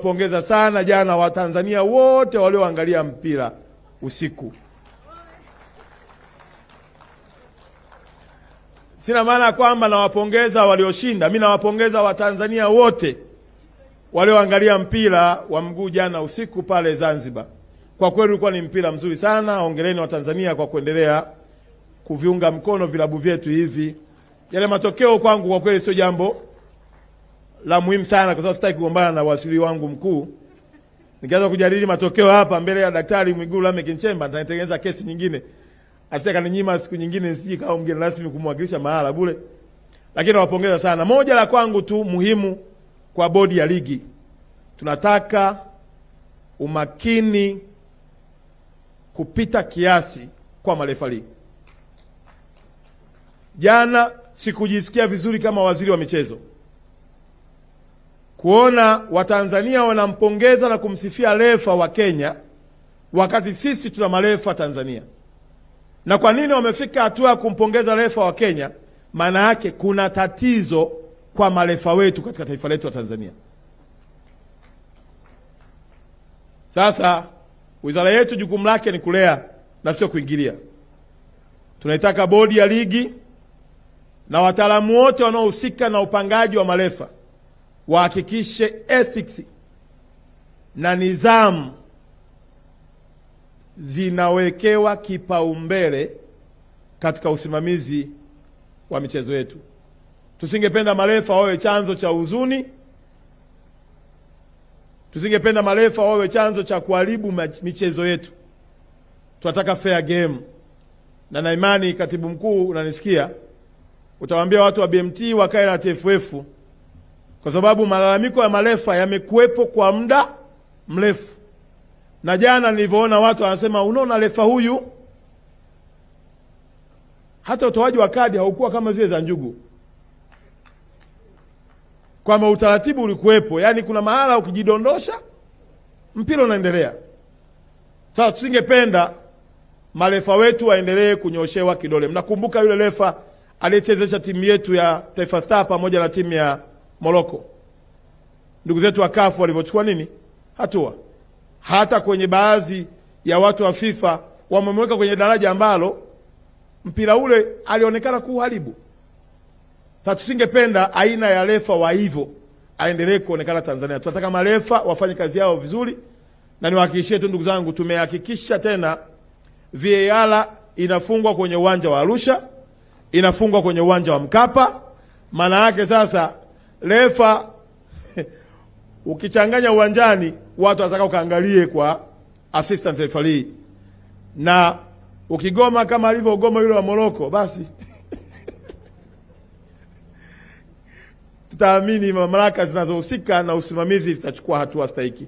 Pongeza sana jana Watanzania wote walioangalia mpira usiku. Sina maana kwamba nawapongeza walioshinda, mimi nawapongeza Watanzania wote walioangalia mpira wa mguu jana usiku pale Zanzibar. Kwa kweli ulikuwa ni mpira mzuri sana. Hongereni Watanzania kwa kuendelea kuviunga mkono vilabu vyetu hivi. Yale matokeo kwangu kwa kweli sio jambo la muhimu sana, kwa sababu sitaki kugombana na waziri wangu mkuu. Nikianza kujadili matokeo hapa mbele ya Daktari Mwigulu Lameck Nchemba, nitatengeneza kesi nyingine. Asika ninyima siku nyingine nisije kama mgeni rasmi kumwakilisha mahala bure. Lakini nawapongeza sana. Moja la kwangu tu muhimu kwa bodi ya ligi. Tunataka umakini kupita kiasi kwa marefali. Jana sikujisikia vizuri kama waziri wa michezo kuona Watanzania wanampongeza na kumsifia refa wa Kenya wakati sisi tuna marefa Tanzania. Na kwa nini wamefika hatua ya kumpongeza refa wa Kenya? Maana yake kuna tatizo kwa marefa wetu katika taifa letu la Tanzania. Sasa wizara yetu jukumu lake ni kulea na sio kuingilia. Tunaitaka bodi ya ligi na wataalamu wote wanaohusika na upangaji wa marefa wahakikishe ethics na nidhamu zinawekewa kipaumbele katika usimamizi wa michezo yetu. Tusingependa marefa wawe chanzo cha huzuni. Tusingependa marefa wawe chanzo cha kuharibu michezo yetu. Tunataka fair game. Na imani katibu mkuu unanisikia, utawaambia watu wa BMT wakae na TFF, kwa sababu malalamiko ya marefa yamekuwepo kwa muda mrefu. Na jana nilivyoona watu wanasema unaona refa huyu hata utoaji wa kadi haukuwa kama zile za njugu. Kwamba utaratibu ulikuwepo, yani kuna mahala ukijidondosha mpira unaendelea. Sasa tusingependa marefa wetu waendelee kunyoshewa kidole. Mnakumbuka yule refa aliyechezesha timu yetu ya Taifa Star pamoja na timu ya Morocco. Ndugu zetu wa CAF walivyochukua nini? Hatua. Hata kwenye baadhi ya watu wa FIFA wamemweka kwenye daraja ambalo mpira ule alionekana kuharibu. Sasa tusingependa aina ya refa wa hivyo aendelee kuonekana Tanzania. Tunataka marefa wafanye kazi yao vizuri, na niwahakikishie tu ndugu zangu, tumehakikisha tena VAR inafungwa kwenye uwanja wa Arusha, inafungwa kwenye uwanja wa Mkapa. Maana yake sasa refa ukichanganya uwanjani watu wanataka ukaangalie kwa assistant referee, na ukigoma kama alivyogoma yule wa Morocco basi tutaamini mamlaka zinazohusika na usimamizi zitachukua hatua stahiki.